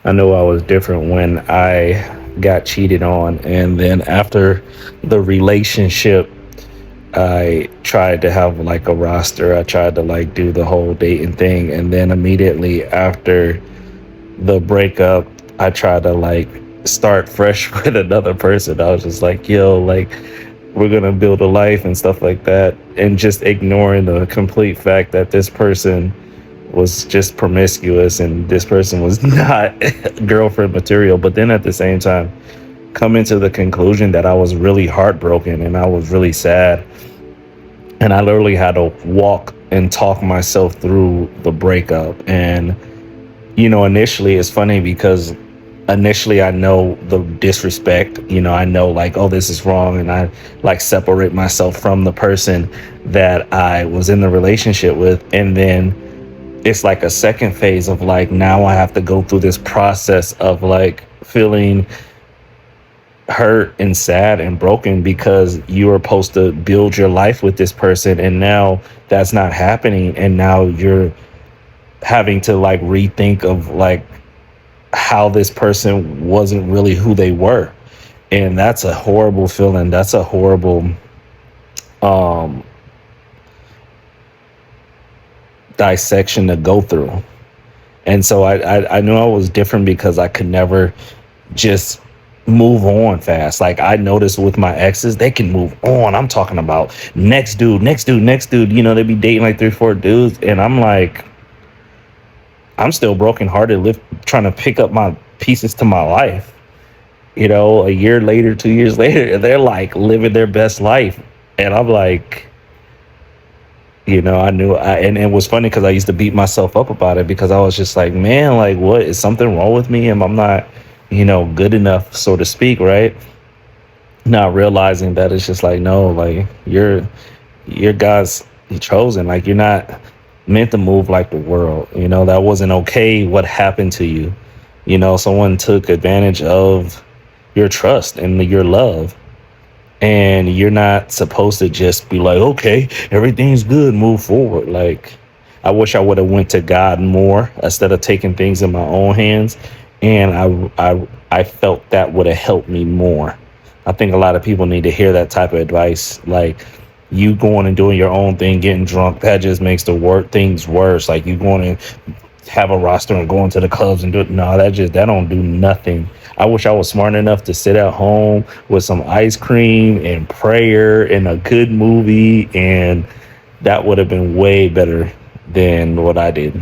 I knew I was different when I got cheated on. And then after the relationship, I tried to have like a roster. I tried to like do the whole dating thing. And then immediately after the breakup, I tried to like start fresh with another person. I was just like, yo, like, we're gonna build a life and stuff like that. And just ignoring the complete fact that this person was just promiscuous and this person was not girlfriend material. But then at the same time, coming to the conclusion that I was really heartbroken and I was really sad. And I literally had to walk and talk myself through the breakup. And, initially it's funny because initially I know the disrespect, I know like, oh, this is wrong. And I like separate myself from the person that I was in the relationship with. And then it's like a second phase of like, now I have to go through this process of like feeling hurt and sad and broken because you were supposed to build your life with this person and now that's not happening, and now you're having to like rethink of like how this person wasn't really who they were. And that's a horrible feeling. That's a horrible um dissection to go through. And so I knew I was different because I could never just move on fast. Like I noticed with my exes, they can move on. I'm talking about next dude, next dude, next dude. They be dating like three, four dudes, and I'm like, I'm still brokenhearted, trying to pick up my pieces to my life. A year later, 2 years later, they're like living their best life, and I'm like, I knew, and it was funny because I used to beat myself up about it because I was just like, man, like, what is something wrong with me? And I'm not, good enough, so to speak, right? Not realizing that it's just like, no, like you're God's chosen. Like you're not meant to move like the world. That wasn't okay. What happened to you? Someone took advantage of your trust and your love. And you're not supposed to just be like, okay, everything's good, move forward. Like, I wish I would have went to God more instead of taking things in my own hands. And I felt that would have helped me more. I think a lot of people need to hear that type of advice. Like, you going and doing your own thing, getting drunk, that just makes the things worse. Like, you going and have a roster and going to the clubs and do it. No, that don't do nothing. I wish I was smart enough to sit at home with some ice cream and prayer and a good movie, and that would have been way better than what I did.